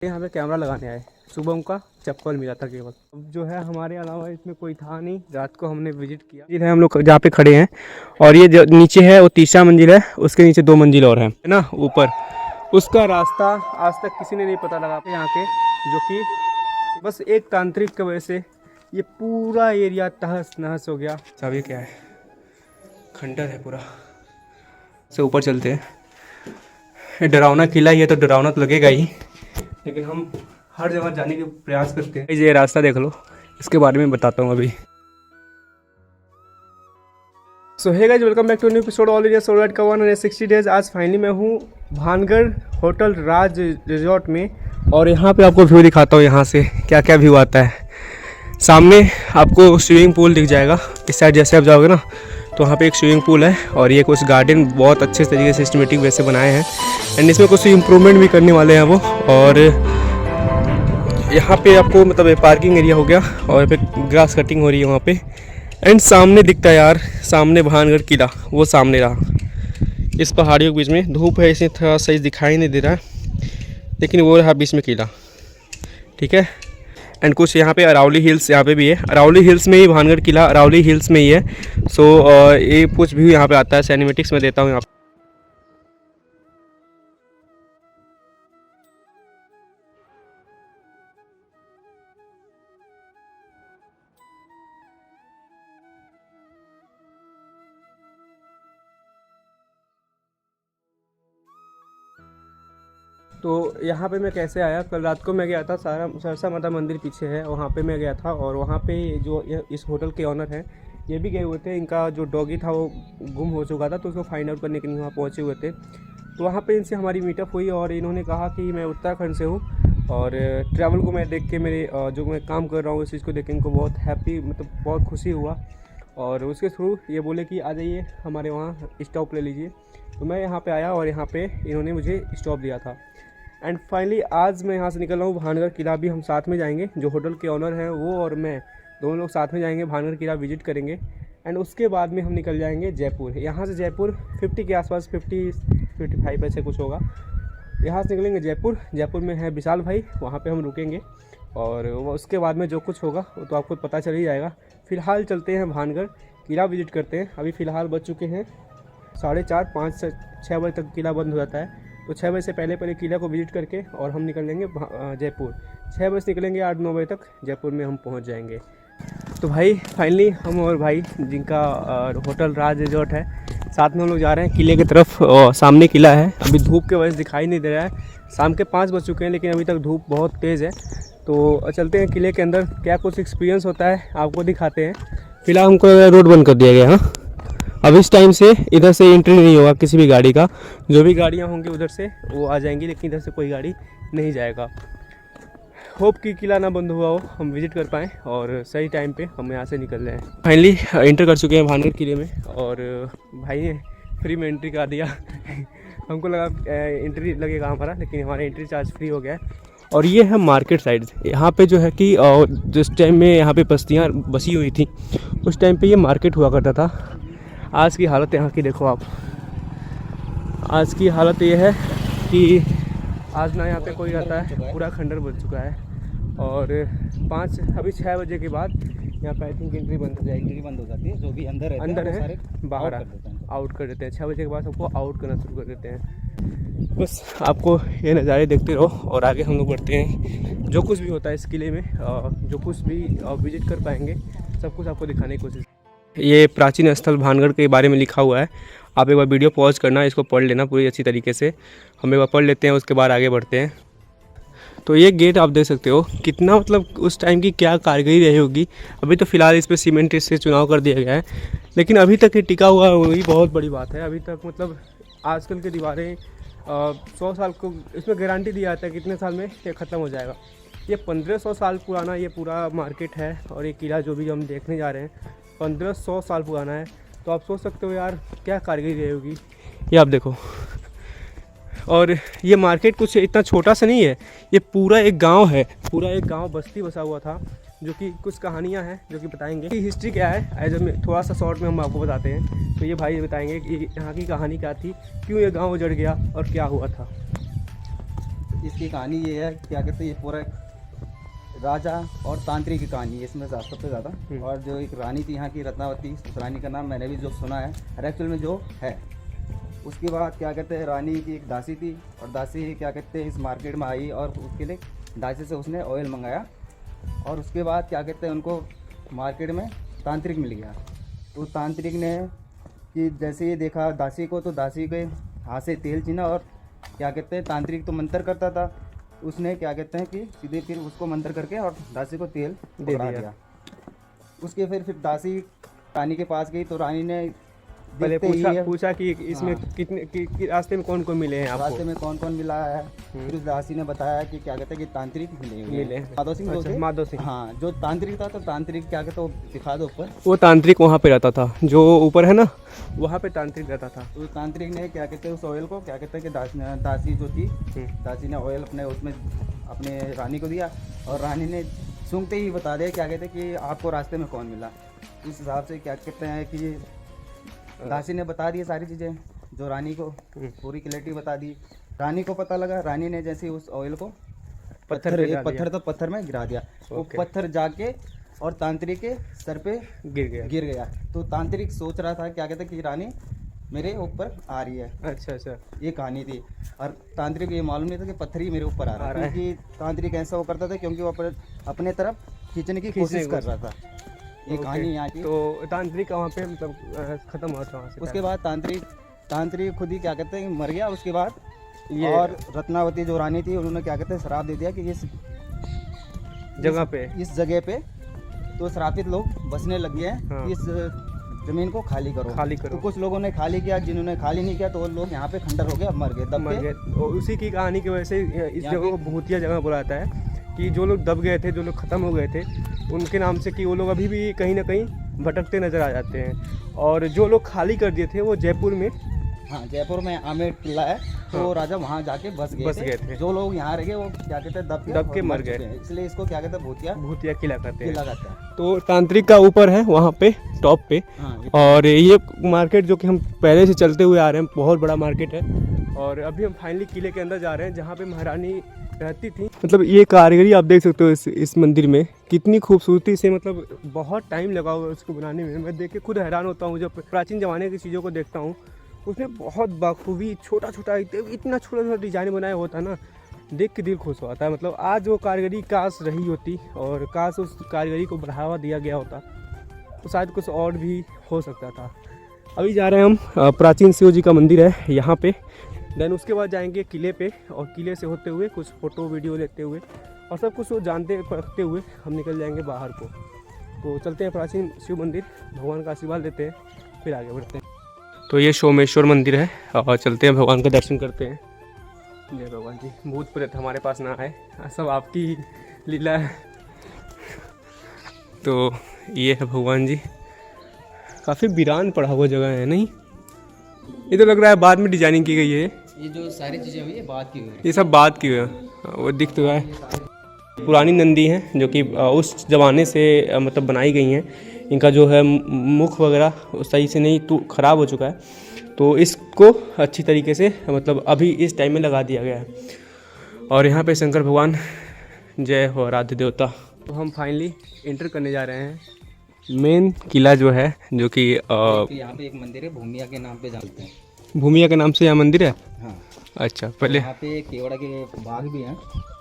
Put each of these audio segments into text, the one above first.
यहाँ पे कैमरा लगाने आए। शुभम का चप्पल मिला था केवल। अब जो है हमारे अलावा इसमें कोई था नहीं। रात को हमने विजिट किया। ये है हम लोग जहाँ पे खड़े हैं, और ये जो नीचे है वो तीसरा मंजिल है, उसके नीचे 2 मंजिल और है ना ऊपर। उसका रास्ता आज तक किसी ने नहीं पता लगा यहाँ के, जो कि बस एक तांत्रिक की वजह से ये पूरा एरिया तहस नहस हो गया। सब ये क्या है, खंडर है पूरा। से ऊपर चलते हैं। डरावना किला ही है तो डरावना तो लगेगा ही, लेकिन हम हर जगह जाने के प्रयास करते हैं। ये रास्ता देख लो, इसके बारे में बताता हूँ अभी। So hey guys, welcome back to new episode all India solo ride का 160 डेज। आज फाइनली मैं हूँ भानगढ़ होटल राज रिजॉर्ट में, और यहाँ पे आपको व्यू दिखाता हूँ। यहाँ से क्या क्या व्यू आता है। सामने आपको स्विमिंग पूल दिख जाएगा। इस साइड जैसे आप जाओगे ना तो वहाँ पे एक स्विमिंग पूल है, और ये कुछ गार्डन बहुत अच्छे तरीके से सिस्टमेटिक वैसे बनाए हैं, एंड इसमें कुछ इम्प्रूवमेंट भी करने वाले हैं वो। और यहाँ पे आपको मतलब पार्किंग एरिया हो गया, और यहाँ पे ग्रास कटिंग हो रही है वहाँ पे। एंड सामने दिखता है यार, सामने भानगढ़ किला, वो सामने रहा इस पहाड़ियों के बीच में। धूप है इसमें थोड़ा सही दिखाई नहीं दे रहा है, लेकिन वो रहा बीच में किला, ठीक है। एंड कुछ यहाँ पे अरावली हिल्स यहाँ पे भी है। अरावली हिल्स में ही भानगढ़ किला अरावली हिल्स में ही है। सो ये कुछ व्यू यहाँ पे आता है। सिनेमेटिक्स में देता हूँ यहाँ पे। तो यहाँ पे मैं कैसे आया, कल रात को मैं गया था। सरसा माता मंदिर पीछे है, वहाँ पे मैं गया था। और वहाँ पे जो इस होटल के ऑनर हैं, ये भी गए हुए थे। इनका जो डॉगी था वो गुम हो चुका था, तो उसको फाइंड आउट करने के लिए वहाँ पहुँचे हुए थे। तो वहाँ पे इनसे हमारी मीटअप हुई, और इन्होंने कहा कि मैं उत्तराखंड से हूँ, और ट्रैवल को मैं देख के, मेरे जो मैं काम कर रहा हूँ इस चीज़ को देख के इनको बहुत हैप्पी, मतलब बहुत खुशी हुआ। और उसके थ्रू ये बोले कि आ जाइए हमारे वहाँ स्टॉप ले लीजिए। तो मैं यहाँ पे आया, और यहाँ पे इन्होंने मुझे स्टॉप दिया था। एंड फाइनली आज मैं यहाँ से निकल रहा हूँ। भानगढ़ किला भी हम साथ में जाएंगे। जो होटल के ऑनर हैं वो और मैं दोनों लोग साथ में जाएंगे, भानगढ़ किला विजिट करेंगे। एंड उसके बाद में हम निकल जाएंगे जयपुर। यहाँ से जयपुर 50 के आसपास, 50-55 ऐसे कुछ होगा। यहाँ से निकलेंगे जयपुर। जयपुर में है विशाल भाई, वहाँ पे हम रुकेंगे, और उसके बाद में जो कुछ होगा वो तो आपको पता चल ही जाएगा। फ़िलहाल चलते हैं भानगढ़ किला विजिट करते हैं। अभी फ़िलहाल बज चुके हैं 4:30, 5 से 6 बजे तक किला बंद हो जाता है। तो 6 बजे से पहले किला को विजिट करके और हम निकल लेंगे जयपुर। 6 बजे से निकलेंगे, 8-9 बजे तक जयपुर में हम पहुंच जाएंगे। तो भाई फाइनली हम और भाई जिनका होटल राज रिजॉर्ट है, साथ में हम लोग जा रहे हैं किले की तरफ। और सामने किला है। अभी धूप के वजह से दिखाई नहीं दे रहा है। शाम के 5 बज चुके हैं, लेकिन अभी तक धूप बहुत तेज़ है। तो चलते हैं किले के अंदर, क्या कुछ एक्सपीरियंस होता है आपको दिखाते हैं। फिलहाल हमको रोड बंद कर दिया गया है। अब इस टाइम से इधर से एंट्री नहीं होगा किसी भी गाड़ी का। जो भी गाड़ियाँ होंगी उधर से वो आ जाएंगी, लेकिन इधर से कोई गाड़ी नहीं जाएगा। होप कि किला ना बंद हुआ हो, हम विजिट कर पाएँ, और सही टाइम पे हम यहाँ से निकल रहे हैं। फाइनली एंटर कर चुके हैं भानगढ़ किले में, और भाई ने फ्री में एंट्री करा दिया। हमको लगा एंट्री लगेगा हमारा, लेकिन हमारा एंट्री चार्ज फ्री हो गया है। और ये है मार्केट साइड। यहाँ पे जो है कि जिस टाइम में यहाँ पे बस्तियाँ बसी हुई थी, उस टाइम पे ये मार्केट हुआ करता था। आज की हालत यहाँ की देखो आप। आज की हालत ये है कि आज ना यहाँ पे कोई रहता है, पूरा खंडर बन चुका है। और अभी 6 बजे के बाद यहाँ पे आई थिंक एंट्री बंद हो जाएगी। एंट्री बंद हो जाती है। जो भी अंदर है बाहर आउट कर देते हैं। 6 बजे के बाद सबको आउट करना शुरू कर देते हैं। बस आपको ये नज़ारे देखते रहो, और आगे हम लोग बढ़ते हैं। जो कुछ भी होता है इस किले में, जो कुछ भी विजिट कर पाएंगे, सब कुछ आपको दिखाने की कोशिश। ये प्राचीन स्थल भानगढ़ के बारे में लिखा हुआ है। आप एक बार वीडियो पॉज करना, इसको पढ़ लेना पूरी अच्छी तरीके से। हम एक बार पढ़ लेते हैं, उसके बाद आगे बढ़ते हैं। तो ये गेट आप देख सकते हो, कितना मतलब उस टाइम की क्या कारीगरी रही होगी। अभी तो फ़िलहाल इस पर सीमेंट से चुनाव कर दिया गया है, लेकिन अभी तक ये टिका हुआ है, वही बहुत बड़ी बात है। अभी तक मतलब आजकल की दीवारें 100 साल को इसमें गारंटी दिया जाता है, कितने साल में ये ख़त्म हो जाएगा। ये 1500 साल पुराना ये पूरा मार्केट है, और ये किला जो भी हम देखने जा रहे हैं 1500 साल पुराना है। तो आप सोच सकते हो यार क्या कारीगरी रही होगी। ये आप देखो। और ये मार्केट कुछ इतना छोटा सा नहीं है, ये पूरा एक गांव है। पूरा एक गांव बस्ती बसा हुआ था, जो कि कुछ कहानियां हैं जो कि बताएंगे कि हिस्ट्री क्या है। एज थोड़ा सा शॉर्ट में हम आपको बताते हैं। तो ये भाई बताएंगे कि यहाँ की कहानी क्या थी, क्यों ये गाँव उजड़ गया और क्या हुआ था। इसकी कहानी ये है, क्या कहते हैं, ये पूरा राजा और तांत्रिक की कहानी है इसमें सबसे ज़्यादा। और जो एक रानी थी यहाँ की, रत्नावती, उस रानी का नाम मैंने भी जो सुना है और एक्चुअल में जो है। उसके बाद क्या कहते हैं, रानी की एक दासी थी, और दासी क्या कहते हैं इस मार्केट में आई और उसके लिए दासी से उसने ऑयल मंगाया। और उसके बाद क्या कहते हैं, उनको मार्केट में तांत्रिक मिल गया। तो तांत्रिक ने कि जैसे ही देखा दासी को, तो दासी के हाथ से तेल छीना, और क्या कहते हैं तांत्रिक तो मंत्र करता था, उसने क्या कहते हैं कि सीधे फिर उसको मंत्र करके और दासी को तेल दे दिया। उसके फिर दासी रानी के पास गई, तो रानी ने पहले पूछा कि इसमें कितने रास्ते में कौन कौन मिले हैं आपको? रास्ते में कौन कौन मिला है। फिर उस दासी ने बताया कि क्या कहते हैं कि तांत्रिक मिले माधो सिंह। अच्छा, माधो सिंह। हाँ, जो तांत्रिक था, तो तांत्रिक क्या कहते हैं, दिखा दो ऊपर। वो तांत्रिक वहाँ पे रहता था, जो ऊपर है ना, वहाँ पे तांत्रिक रहता था। तो तांत्रिक ने क्या कहते हैं उस ऑयल को, क्या कहते हैं कि दासी जो थी, दासी ने ऑयल अपने उसमें अपने रानी को दिया, और रानी ने सूंघते ही बता दिया क्या कहते हैं कि आपको रास्ते में कौन मिला। इस हिसाब से क्या कहते हैं कि दासी ने बता दी सारी चीज़ें, जो रानी को पूरी क्लैरिटी बता दी। रानी को पता लगा, रानी ने जैसे उस ऑयल को पत्थर में गिरा दिया। वो पत्थर जाके और तांत्रिक के सर पे गिर गया। तो तांत्रिक सोच रहा था क्या कहते हैं कि रानी मेरे ऊपर आ रही है। अच्छा, ये कहानी थी। और तांत्रिक को ये मालूम नहीं था कि पत्थर ही मेरे ऊपर आ रहा है, क्योंकि तांत्रिक ऐसा वो करता था क्योंकि वो अपने तरफ खींचने की कोशिश कर रहा था। ये कहानी यहाँ की। तो तांत्रिक वहाँ पे मतलब खत्म हुआ था वहाँ से। उसके बाद तांत्रिक खुद ही क्या कहते हैं मर गया। उसके बाद ये और रत्नावती जो रानी थी, उन्होंने क्या कहते हैं श्राप दे दिया कि इस जगह पे तो श्रापित लोग बसने लग गए हैं। हाँ। इस जमीन को खाली करो। तो कुछ लोगों ने खाली किया, जिन्होंने खाली नहीं किया तो वो लोग यहाँ पे खंडर हो गए, मर गए। उसी की कहानी की वजह से इस जगह को भूतिया जगह बोला जाता है, कि जो लोग दब गए थे, जो लोग ख़त्म हो गए थे, उनके नाम से कि वो लोग अभी भी कहीं ना कहीं भटकते नज़र आ जाते हैं। और जो लोग खाली कर दिए थे वो जयपुर में, हाँ, जयपुर में आमेर किला है। तो हाँ। राजा वहाँ जाके बस गए थे। जो लोग यहाँ रह गए वो क्या कहते हैं दब के मर गए, इसलिए इसको क्या कहते हैं भूतिया किला कहते हैं। तो तांत्रिक का ऊपर है वहाँ पे टॉप पे। हाँ, और ये मार्केट जो कि हम पहले से चलते हुए आ रहे हैं, बहुत बड़ा मार्केट है। और अभी हम फाइनली किले के अंदर जा रहे हैं, जहाँ पे महारानी रहती थी। मतलब ये कारीगरी आप देख सकते हो इस मंदिर में, कितनी खूबसूरती से, मतलब बहुत टाइम लगा हुआ है उसको बनाने में। मैं देख के खुद हैरान होता हूँ, जब प्राचीन ज़माने की चीज़ों को देखता हूँ, उसमें बहुत बखूबी इतना छोटा डिज़ाइन बनाया होता ना, देख के दिल खुश होता है। मतलब आज वो कारीगरी काश रही होती, और काश उस कारीगरी को बढ़ावा दिया गया होता, तो शायद कुछ और भी हो सकता था। अभी जा रहे हैं हम, प्राचीन शिव जी का मंदिर है यहाँ पे। देन उसके बाद जाएंगे किले पे, और किले से होते हुए कुछ फ़ोटो वीडियो लेते हुए और सब कुछ जानते परखते हुए हम निकल जाएंगे बाहर को। तो चलते हैं प्राचीन शिव मंदिर, भगवान का आशीर्वाद लेते हैं, फिर आगे बढ़ते हैं। तो ये सोमेश्वर मंदिर है, और चलते हैं भगवान का दर्शन करते हैं। जय भगवान जी। भूत प्रेत हमारे पास ना आए, सब आपकी लीला है। तो ये है भगवान जी, काफ़ी वीरान पड़ा हुआ जगह है, नहीं? ये तो लग रहा है बाद में डिजाइनिंग की गई है। ये जो सारी चीज़ें हुई है बाद की हुई है, ये सब बाद की हुई है, वो दिख तो है। पुरानी नंदी हैं जो कि उस ज़माने से मतलब बनाई गई हैं। इनका जो है मुख वगैरह सही से नहीं, तो ख़राब हो चुका है, तो इसको अच्छी तरीके से मतलब अभी इस टाइम में लगा दिया गया है। और यहाँ पे शंकर भगवान, जय हो आराध्य देवता। तो हम फाइनली एंटर करने जा रहे हैं मेन किला जो है, जो कि यहाँ पे एक मंदिर है, भूमिया के नाम पे जानते हैं। भूमिया के नाम से यहाँ मंदिर है? हाँ। अच्छा, पहले यहाँ पे केवड़ा के बाग भी हैं।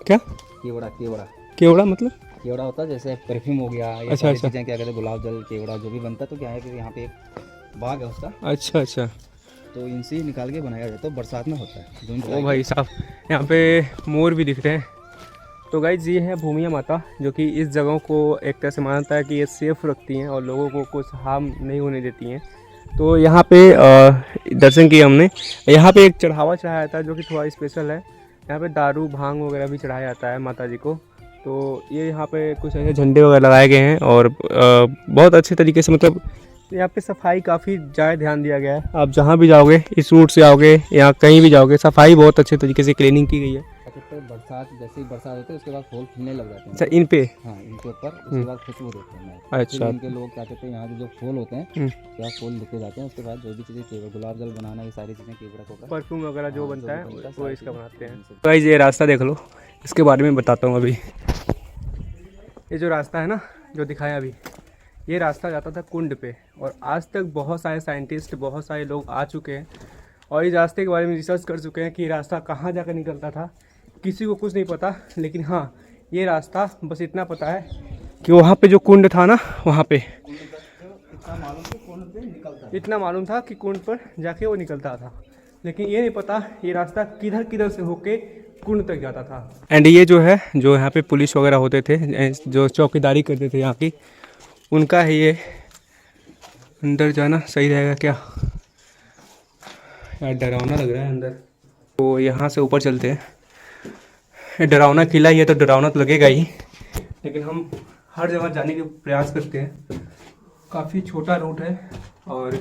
क्या केवड़ा मतलब? केवड़ा होता है जैसे परफ्यूम हो गया, अच्छा, चीज़ें क्या कहते हैं, गुलाब जल, केवड़ा जो भी बनता है, तो क्या है कि यहाँ पे एक बाग है उसका। अच्छा, तो इनसे ही निकाल के बनाया जाता है, बरसात में होता है। ओ भाई साहब, यहाँ पे मोर भी दिख रहे हैं। तो गाइस, ये है भूमिया माता, जो कि इस जगह को एक तरह से मानता है कि ये सेफ रखती हैं और लोगों को कुछ हार्म नहीं होने देती हैं। तो यहाँ पे दर्शन किए हमने। यहाँ पे एक चढ़ावा चढ़ाया जाता है जो कि थोड़ा स्पेशल है। यहाँ पे दारू भांग वगैरह भी चढ़ाया जाता है माता जी को। तो ये यहाँ पे कुछ ऐसे झंडे वगैरह लगाए गए हैं, और बहुत अच्छे तरीके से, मतलब यहाँ पे सफाई काफ़ी ज़्यादा ध्यान दिया गया है। आप जहाँ भी जाओगे, इस रूट से आओगे या कहीं भी जाओगे, सफाई बहुत अच्छे तरीके से क्लीनिंग की गई है। सकते हैं बरसात, जैसे ही बरसात होती है उसके बाद फूल खिलने लग जाते हैं। अच्छा, इन पे? हाँ, इनके ऊपर उसके बाद खुशबू देते हैं। अच्छा। इनके लोग क्या कहते हैं, यहाँ जो फूल होते हैं उसके बाद फूल लेके जाते हैं, उसके बाद जो भी चीज़ें केवड़ा, गुलाब जल बनाना, ये सारी चीज़ें केवड़ा कोबरा परफ्यूम वगैरह जो हाँ, बनता है जो भी बनता है, वो सारी इसका चीज़ें बनाते हैं। इनसे। गाइस ये रास्ता देख लो, इसके बारे में बताता हूँ अभी। ये जो रास्ता है ना जो दिखाया अभी, ये रास्ता जाता था कुंड पे, और आज तक बहुत सारे साइंटिस्ट, बहुत सारे लोग आ चुके हैं और इस रास्ते के बारे में रिसर्च कर चुके हैं कि ये रास्ता कहाँ जाकर निकलता था। किसी को कुछ नहीं पता, लेकिन हाँ ये रास्ता बस इतना पता है कि वहाँ पे जो कुंड था ना, वहाँ पे इतना मालूम था कि कुंड पर जाके वो निकलता था, लेकिन ये नहीं पता ये रास्ता किधर किधर से होके कुंड तक जाता था। एंड ये जो है, जो यहाँ पे पुलिस वगैरह होते थे, जो चौकीदारी करते थे यहाँ की, उनका है ये। अंदर जाना सही रहेगा क्या यार, डरावना लग रहा है अंदर। तो यहाँ से ऊपर चलते हैं। डरावना किला ही है तो डरावना तो लगेगा ही, लेकिन हम हर जगह जाने के प्रयास करते हैं। काफ़ी छोटा रूट है और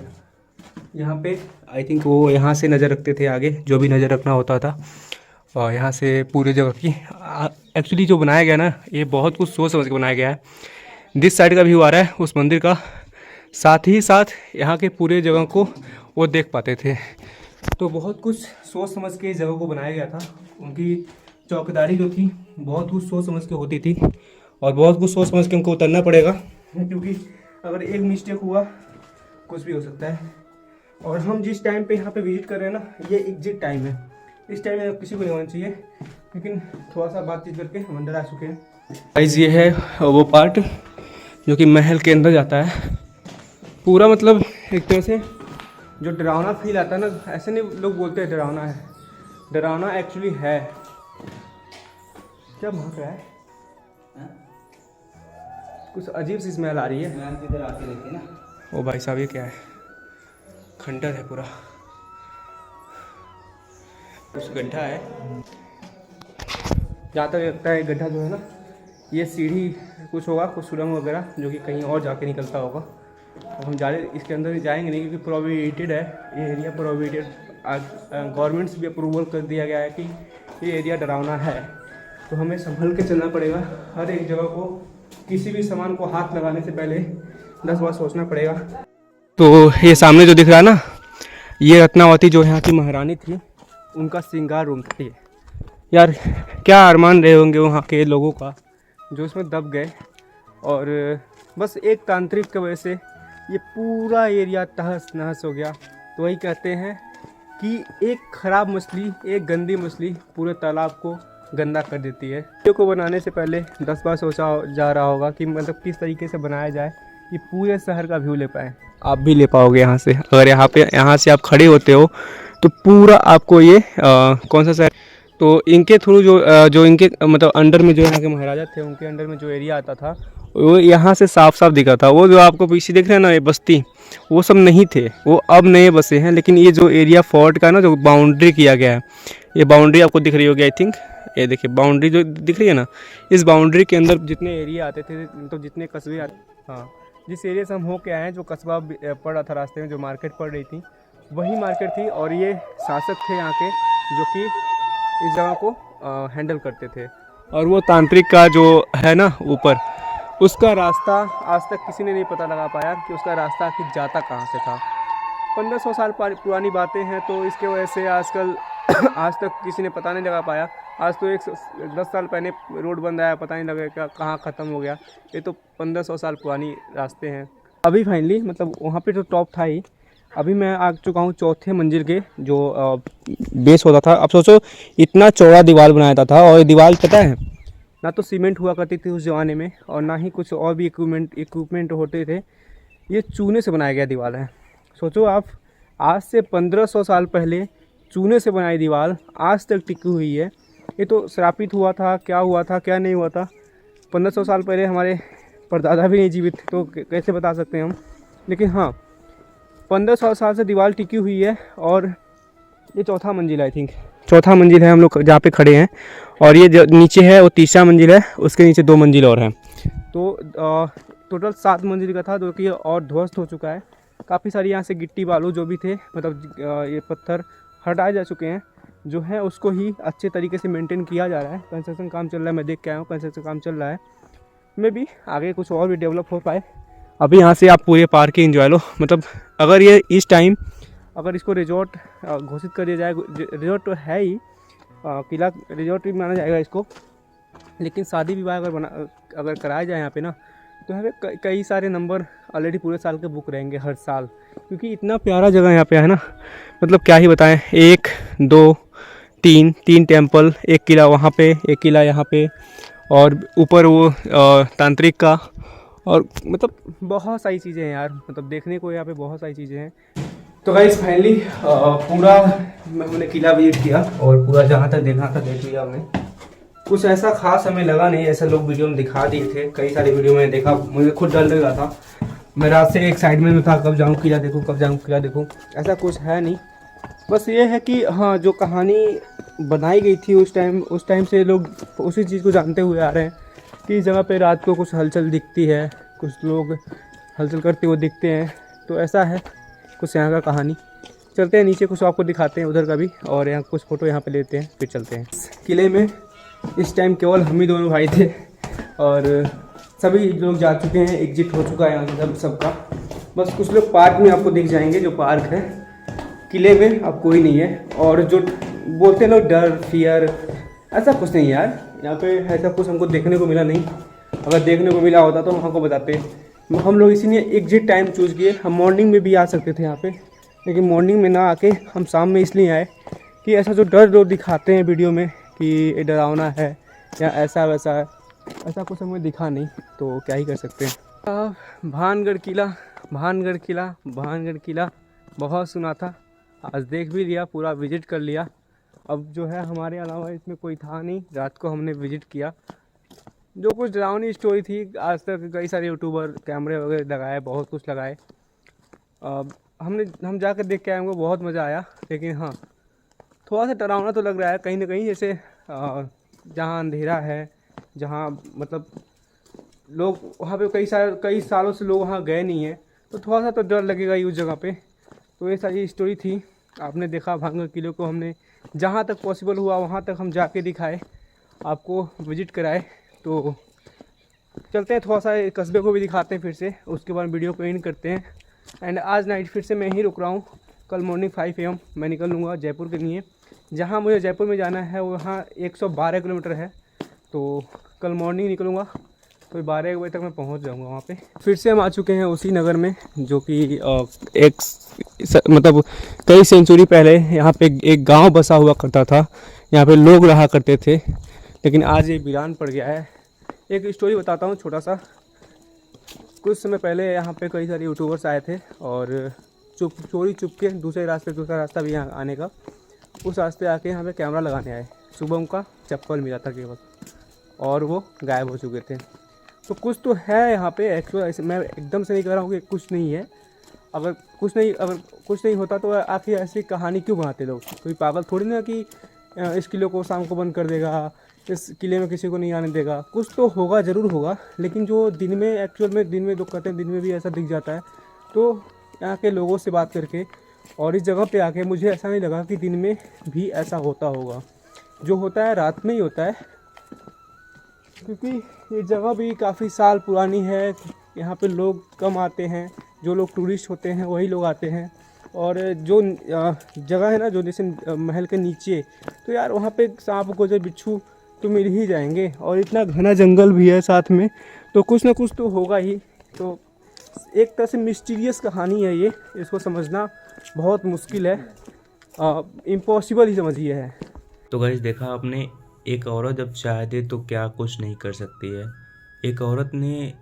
यहाँ पे आई थिंक वो यहाँ से नज़र रखते थे आगे, जो भी नज़र रखना होता था। और यहाँ से पूरे जगह की एक्चुअली जो बनाया गया ना, ये बहुत कुछ सोच समझ के बनाया गया है। दिस साइड का व्यू आ रहा है उस मंदिर का, साथ ही साथ यहाँ के पूरे जगह को वो देख पाते थे। तो बहुत कुछ सोच समझ के इस जगह को बनाया गया था। उनकी चौकीदारी जो थी बहुत कुछ सोच समझ के होती थी, और बहुत कुछ सोच समझ के उनको उतरना पड़ेगा, क्योंकि अगर एक मिस्टेक हुआ कुछ भी हो सकता है। और हम जिस टाइम पे यहाँ पे विजिट कर रहे हैं ना, ये एग्जिट टाइम है। इस टाइम में किसी को नहीं होना चाहिए, लेकिन थोड़ा सा बातचीत करके हम अंदर आ चुके हैं। गाइस ये है वो पार्ट जो कि महल के अंदर जाता है पूरा। मतलब एक तरह से जो डरावना फील आता है ना, ऐसे नहीं लोग बोलते हैं डरावना है, डरावना एक्चुअली है। क्या महक रहा है? कुछ अजीब सी स्मेल आ रही है। इधर आके देखिए ना। ओ भाई साहब, ये क्या है? खंडर है पूरा, कुछ गड्ढा है। जहाँ तक लगता है गड्ढा जो है ना, ये सीढ़ी कुछ होगा, कुछ सुरंग वगैरह, जो कि कहीं और जाके निकलता होगा। अब हम इसके अंदर जाएंगे नहीं, क्योंकि प्रोहिबिटेड है ये एरिया, प्रोहिबिटेड। गवर्नमेंट से भी अप्रूवल कर दिया गया है कि ये एरिया डरावना है। तो हमें संभल के चलना पड़ेगा। हर एक जगह को, किसी भी सामान को हाथ लगाने से पहले 10 बार सोचना पड़ेगा। तो ये सामने जो दिख रहा है ना, ये रत्नावती जो यहाँ की महारानी थी, उनका श्रृंगार रूम था ये। यार क्या अरमान रहे होंगे वहाँ के लोगों का, जो इसमें दब गए। और बस एक तांत्रिक की वजह से ये पूरा एरिया तहस नहस हो गया। तो वही कहते हैं कि एक ख़राब मछली, एक गंदी मछली पूरे तालाब को गंदा कर देती है। वीडियो को बनाने से पहले 10 बार सोचा जा रहा होगा कि मतलब किस तरीके से बनाया जाए कि पूरे शहर का व्यू ले पाएँ। आप भी ले पाओगे यहाँ से, अगर यहाँ से आप खड़े होते हो तो पूरा आपको ये कौन सा शहर, तो इनके थ्रू जो इनके मतलब अंडर में जो यहाँ के महाराजा थे, उनके अंडर में जो एरिया आता था वो यहाँ से साफ साफ दिखा था। वो जो आपको पीछे दिख रहे हैं ना, ये बस्ती, वो सब नहीं थे, वो अब नए बसे हैं। लेकिन ये जो एरिया फोर्ट का ना, जो बाउंड्री किया गया है, ये बाउंड्री आपको दिख रही होगी आई थिंक। ये देखिए बाउंड्री जो दिख रही है ना, इस बाउंड्री के अंदर जितने एरिया आते थे, तो जितने कस्बे आते, हाँ जिस एरिया से हम होके आए हैं, जो कस्बा पड़ रहा था रास्ते में, जो मार्केट पड़ रही थी, वही मार्केट थी। और ये शासक थे यहाँ के, जो कि इस जगह को हैंडल करते थे। और वो तांत्रिक का जो है ना ऊपर, उसका रास्ता आज तक किसी ने नहीं पता लगा पाया कि उसका रास्ता आखिर जाता कहाँ से था। 1500 साल पुरानी बातें हैं, तो इसके वजह से आजकल आज तक किसी ने पता नहीं लगा पाया। आज तो 10 साल पहले रोड बन रहा है, पता नहीं लगेगा कहाँ ख़त्म हो गया। ये तो 1500 साल पुरानी रास्ते हैं। अभी फाइनली मतलब वहाँ पे तो टॉप था ही, अभी मैं आ चुका हूँ चौथे मंजिल के जो बेस होता था। अब सोचो इतना चौड़ा दीवार बनाया था, और दीवार पता है ना तो सीमेंट हुआ करती थी उस ज़माने में, और ना ही कुछ और भी इक्विपमेंट होते थे। ये चूने से बनाया गया दीवार है। सोचो आप, आज से 1500 साल पहले चूने से बनाई दीवार आज तक टिकी हुई है। ये तो श्रापित हुआ था, क्या हुआ था क्या नहीं हुआ था, 1500 साल पहले हमारे परदादा भी नहीं जीवित थे, तो कैसे बता सकते हैं हम। लेकिन हाँ, 1500 साल से दीवार टिकी हुई है। और ये चौथा मंजिल आई थिंक, चौथा मंजिल है हम लोग जहाँ पे खड़े हैं। और ये जो नीचे है वो तीसरा मंजिल है, उसके नीचे 2 मंजिल और हैं। तो टोटल 7 मंजिल का था, जो कि और ध्वस्त हो चुका है। काफ़ी सारी यहाँ से गिट्टी बालू जो भी थे, मतलब ये पत्थर हटाए जा चुके हैं। जो है उसको ही अच्छे तरीके से मेंटेन किया जा रहा है। कंस्ट्रक्शन काम चल रहा है, मैं देख के आया हूँ, कंस्ट्रक्शन काम चल रहा है। में भी आगे कुछ और भी डेवलप हो पाए। अभी यहाँ से आप पूरे पार्क की एंजॉय लो। मतलब अगर ये इस टाइम अगर इसको रिजॉर्ट घोषित कर दिया जाए, रिजॉर्ट तो है ही, किला रिजॉर्ट भी माना जाएगा इसको, लेकिन शादी विवाह अगर कराया जाए यहाँ पे ना, तो यहाँ पे कई सारे नंबर ऑलरेडी पूरे साल के बुक रहेंगे हर साल, क्योंकि इतना प्यारा जगह यहाँ पे है ना। मतलब क्या ही बताएं, 1 2 3 टेम्पल, एक किला वहाँ पे, एक किला यहाँ पे, और ऊपर वो तांत्रिक का, और मतलब बहुत सारी चीज़ें हैं यार, मतलब देखने को यहाँ पे बहुत सारी चीज़ें हैं। तो गाइस फाइनली पूरा हमने किला विजिट किया और पूरा जहाँ तक देखना था देख लिया हमने। कुछ ऐसा खास हमें लगा नहीं, ऐसा लोग वीडियो में दिखा दिए थे, कई सारी वीडियो में देखा, मुझे खुद डर लग रहा था। मैं रात से एक साइड में था, कब जाऊँ किला देखूँ, कब जाऊँ किला देखूँ, ऐसा कुछ है नहीं। बस ये है कि हाँ, जो कहानी बनाई गई थी उस टाइम से लोग उसी चीज़ को जानते हुए आ रहे हैं कि इस जगह पे रात को कुछ हलचल दिखती है, कुछ लोग हलचल करते हुए दिखते हैं। तो ऐसा है कुछ यहाँ का कहानी। चलते हैं नीचे, कुछ आपको दिखाते हैं उधर का भी, और यहाँ कुछ फ़ोटो यहाँ पे लेते हैं, फिर चलते हैं। किले में इस टाइम केवल हम ही दोनों भाई थे और सभी लोग जा चुके हैं, एग्जिट हो चुका है यहाँ सबका। बस कुछ लोग पार्क में आपको दिख जाएंगे, जो पार्क है। किले में अब कोई नहीं है। और जो बोलते हैं लोग डर, फियर, ऐसा कुछ नहीं यार, यहाँ पे ऐसा कुछ हमको देखने को मिला नहीं। अगर देखने को मिला होता तो हम हमको बताते। हम लोग इसीलिए एग्जिट टाइम चूज़ किए। हम मॉर्निंग में भी आ सकते थे यहाँ पे, लेकिन मॉर्निंग में ना आके हम शाम में इसलिए आए कि ऐसा जो डर लोग दिखाते हैं वीडियो में कि ये डरावना है या ऐसा वैसा है, ऐसा कुछ हमें दिखा नहीं, तो क्या ही कर सकते हैं। भानगढ़ किला बहुत सुना था, आज देख भी लिया, पूरा विजिट कर लिया। अब जो है हमारे अलावा इसमें कोई था नहीं, रात को हमने विजिट किया। जो कुछ डरावनी स्टोरी थी, आज तक कई सारे यूट्यूबर कैमरे वगैरह लगाए, बहुत कुछ लगाए। हम जाकर देख के आए, हमको बहुत मज़ा आया। लेकिन हाँ, थोड़ा सा डरावना तो लग रहा है कहीं ना कहीं, जैसे जहाँ अंधेरा है, जहाँ मतलब लोग वहाँ पे कई सालों से लोग वहाँ गए नहीं हैं, तो थोड़ा सा तो डर लगेगा ही उस जगह पे। तो ये सारी स्टोरी थी। आपने देखा भानगढ़ किले को हमने जहाँ तक पॉसिबल हुआ वहाँ तक हम जाके दिखाए, आपको विजिट कराए। तो चलते हैं, थोड़ा सा कस्बे को भी दिखाते हैं फिर से, उसके बाद वीडियो को एंड करते हैं। एंड आज नाइट फिर से मैं ही रुक रहा हूँ। कल मॉर्निंग 5 AM मैं निकल लूँगा जयपुर के लिए। जहाँ मुझे जयपुर में जाना है वहाँ 112 किलोमीटर है, तो कल मॉर्निंग निकलूँगा, तो 12 बजे तक मैं पहुँच जाऊँगा वहाँ पे। फिर से हम आ चुके हैं उसी नगर में, जो कि मतलब कई सेंचुरी पहले यहाँ पे एक गांव बसा हुआ करता था, यहाँ पे लोग रहा करते थे, लेकिन आज ये वीरान पड़ गया है। एक स्टोरी बताता हूँ छोटा सा। कुछ समय पहले यहाँ पे कई सारे यूट्यूबर्स आए थे और चोरी चुप के दूसरा रास्ता भी यहाँ आने का, उस रास्ते आके यहाँ पे कैमरा लगाने आए। सुबह उनका चप्पल मिला था केवल, और वो गायब हो चुके थे। तो कुछ तो है यहाँ पे एक्चुअल, मैं एकदम से नहीं कह रहा हूँ कि कुछ नहीं है। अगर कुछ नहीं होता तो आखिर ऐसी कहानी क्यों बनाते लोग? कोई पागल थोड़ी ना कि इस किले को शाम को बंद कर देगा, इस किले में किसी को नहीं आने देगा। कुछ तो होगा, ज़रूर होगा, लेकिन जो दिन में एक्चुअल में दिन में लोग कहते हैं दिन में भी ऐसा दिख जाता है। तो यहाँ के लोगों से बात करके और इस जगह पे आके मुझे ऐसा नहीं लगा कि दिन में भी ऐसा होता होगा। जो होता है रात में ही होता है, क्योंकि ये जगह भी काफ़ी साल पुरानी है। यहाँ पे लोग कम आते हैं, जो लोग टूरिस्ट होते हैं वही लोग आते हैं। और जो जगह है ना, जो जैसे महल के नीचे, तो यार वहाँ पे सांप गोजर बिच्छू तो मिल ही जाएंगे, और इतना घना जंगल भी है साथ में, तो कुछ ना कुछ तो होगा ही। तो एक तरह से मिस्टीरियस कहानी है ये, इसको समझना बहुत मुश्किल है, इम्पॉसिबल ही समझिए है। तो गाइस देखा आपने, एक औरत जब चाहते तो क्या कुछ नहीं कर सकती है। एक औरत ने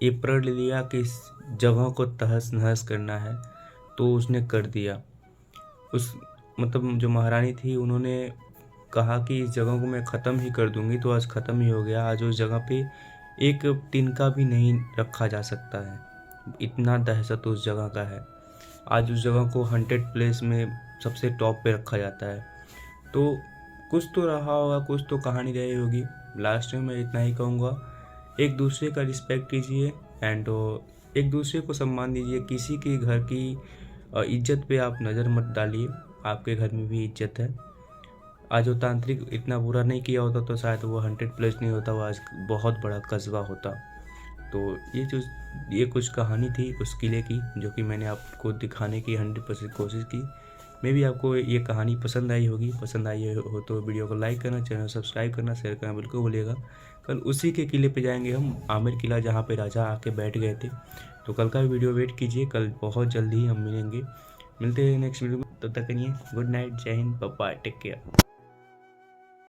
ये प्रण लिया कि इस जगह को तहस नहस करना है, तो उसने कर दिया। उस मतलब जो महारानी थी, उन्होंने कहा कि इस जगह को मैं ख़त्म ही कर दूंगी, तो आज ख़त्म ही हो गया। आज उस जगह पे एक तिनका भी नहीं रखा जा सकता है, इतना दहशत उस जगह का है। आज उस जगह को हॉन्टेड प्लेस में सबसे टॉप पे रखा जाता है। तो कुछ तो रहा होगा, कुछ तो कहानी रही होगी। लास्ट में मैं इतना ही कहूँगा, एक दूसरे का रिस्पेक्ट कीजिए एंड एक दूसरे को सम्मान दीजिए। किसी के घर की इज्जत पे आप नज़र मत डालिए, आपके घर में भी इज्जत है। आज वो तांत्रिक इतना बुरा नहीं किया होता तो शायद वो 100+ नहीं होता, वो आज बहुत बड़ा कस्बा होता। तो ये कुछ कहानी थी उस किले की, जो कि मैंने आपको दिखाने की 100% कोशिश की। मे भी आपको ये कहानी पसंद आई होगी। पसंद आई हो तो वीडियो को लाइक करना, चैनल सब्सक्राइब करना, शेयर करना बिल्कुल भूलिएगा। कल उसी के किले पे जाएंगे हम, आमिर किला, जहाँ पे राजा आके बैठ गए थे। तो कल का वीडियो वेट कीजिए, कल बहुत जल्दी ही हम मिलेंगे। मिलते हैं नेक्स्ट वीडियो में, तब तक के लिए good night, Jai Hind, bye bye, take care.